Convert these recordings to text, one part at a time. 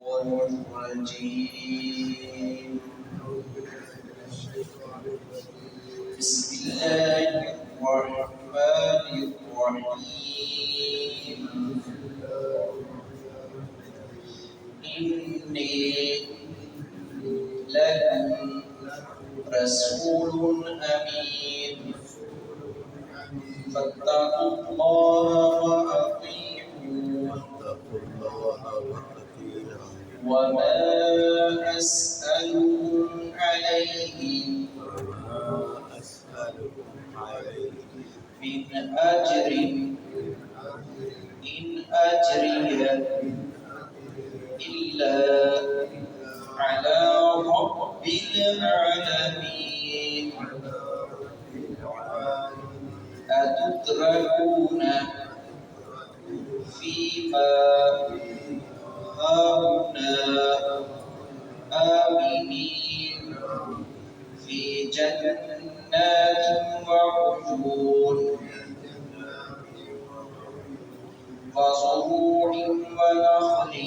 الرجيم بسم الله الرحمن الرحيم إني لكم رسول أمين فاتقوا الله وأطيعون وما أسألكم عليه من أجر إن أجري إلا على رب العالمين أتتركون فيما هاهنا آمنين في جنات وعيون وزروع ونخل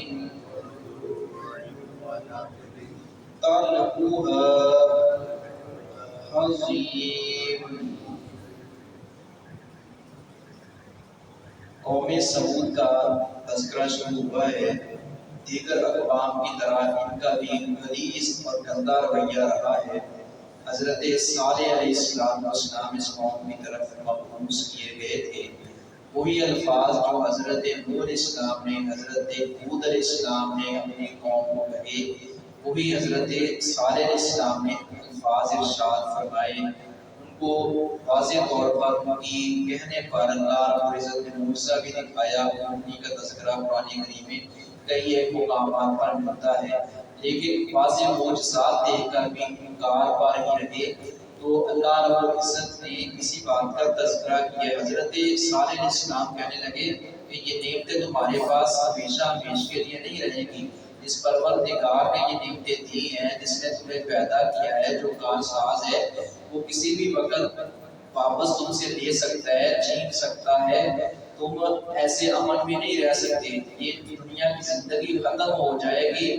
طلعها هضيم قوم سمود کا تذکرہ شروع ہوا ہے۔ دیگر اقوام کی طرح ان کا بھی غلیظ اور گندا رویہ رہا ہے۔ حضرت صالح علیہ السلام اس قوم کی طرف مبعوث کیے گئے تھے۔ وہی الفاظ جو حضرت نوح علیہ السلام نے، حضرت ہود علیہ السلام نے اپنی قوم کو کہے، وہی حضرت صالح علیہ السلام نے الفاظ ارشاد فرمائے۔ ان کو واضح طور پر ان کی کہنے پر اللہ رب العزت نے موسیٰ بھی دکھایا، انہی کا تذکرہ قرآن کریم میں کئی ایک مقامات پر ملتا ہے، لیکن واضح معجزات دیکھ کر بھی انکار پر ہی رہے۔ تو اللہ رب العزت نے کسی بات کا تذکرہ کیا۔ حضرت صالح علیہ السلام کہنے لگے کہ یہ نعمتیں تمہارے پاس ہمیشہ ہمیشہ کے لیے نہیں رہیں گی۔ جس پروردگار نے یہ نعمتیں دی ہیں، جس نے تمہیں پیدا کیا ہے، جو کارساز ہے، وہ کسی بھی وقت واپس تم سے لے سکتا ہے، چھین سکتا ہے۔ تم ایسے امن میں نہیں رہ سکتے، یہ دنیا کی زندگی ختم ہو جائے گی۔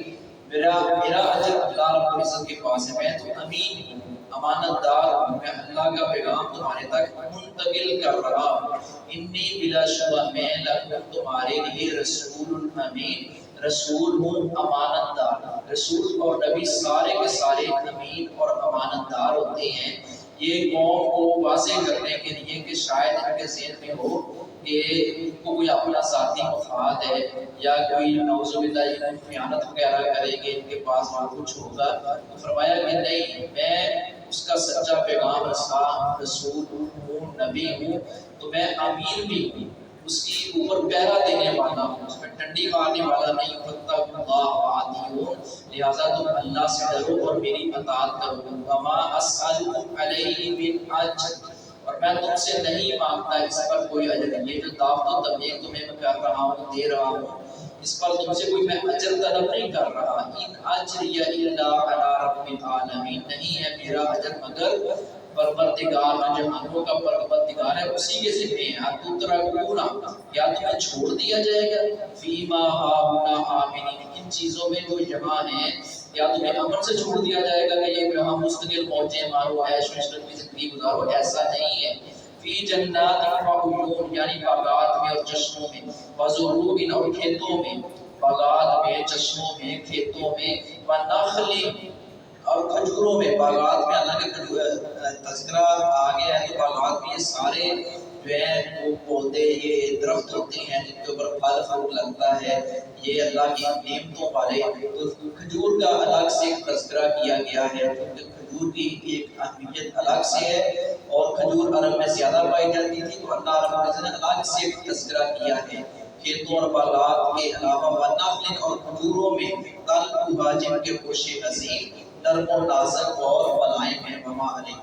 میرا اجر اللہ رب العزت کے پاس ہے، میں تو امین ہوں، امانت دار ہوں، میں اللہ کا پیغام تمہارے تک منتقل کر رہا ہوں۔ انی بلا شبہ میں لکم تمہارے لیے رسول امین، رسول ہوں امانت دار۔ رسول اور نبی سارے کے سارے امین اور امانت دار ہوتے ہیں۔ یہ قوم کو واضح کرنے کے لیے کہ شاید ان کے ذہن میں ہو کہ ان کو کوئی اپنا ذاتی مفاد ہے، یا کوئی نعوذ باللہ خیانت وغیرہ کریں گے، ان کے پاس وہاں کچھ ہوگا، تو فرمایا کہ نہیں، میں اس کا سچا پیغام رسول ہوں، نبی ہوں، تو میں امین بھی ہوں، اس کی اوپر پہرا دینے والا ہوں، اس میں ٹنڈی مارنے والا نہیں۔ فاتقوا اللہ وأطیعون، لہٰذا تم اللہ سے ڈرو اور میری اطاعت کرو۔ وما اسألکم علیہ من اجر، اور میں تم سے نہیں مانگتا اس پر کوئی اجر۔ یہ جو دعوت و تبلیغ تمہیں میں کر رہا ہوں، دے رہا ہوں، اس پر تم سے کوئی میں اجر طلب نہیں کر رہا۔ ان اجری الا علی رب العالمین، نہیں ہے میرا اجر مگر پروردگار جہانوں کا پروردگار ہے، اسی کے ذمہ ہے۔ اتترکون، یا تمہیں چھوڑ دیا جائے گا، فیما ہاہنا آمنین، ان چیزوں میں جو جمع ہیں، یا تمہیں امن سے چھوڑ دیا جائے گا کہ یہ ہم مستقل پہنچے، مارو عیش و عشرت کی زندگی گزارو، ایسا نہیں ہے۔ فی جنات وعیون، یعنی باغات میں اور چشموں میں، وزروع، اور کھیتوں میں، باغات میں، چشموں میں، کھیتوں میں، ونخل، اور کھجوروں میں۔ باغات میں حالانکہ تذکرہ آ گیا ہے، تو باغات میں یہ سارے جو ہیں وہ پودے، یہ درخت ہوتے ہیں جن کے اوپر پھل فروٹ لگتا ہے، یہ اللہ کی نعمتوں والے۔ تو کھجور کا الگ سے تذکرہ کیا گیا ہے، کیونکہ کھجور کی ایک اہمیت الگ سے ہے، اور کھجور عرب میں زیادہ پائی جاتی تھی، تو اللہ رب العزت نے الگ سے تذکرہ کیا ہے۔ کھیتوں اور باغات کے علاوہ ونخل، اور کھجوروں میں، طلعھا، جن کے گوشے حسین، نرم و نازک اور ملائم ہیں، وما علیہ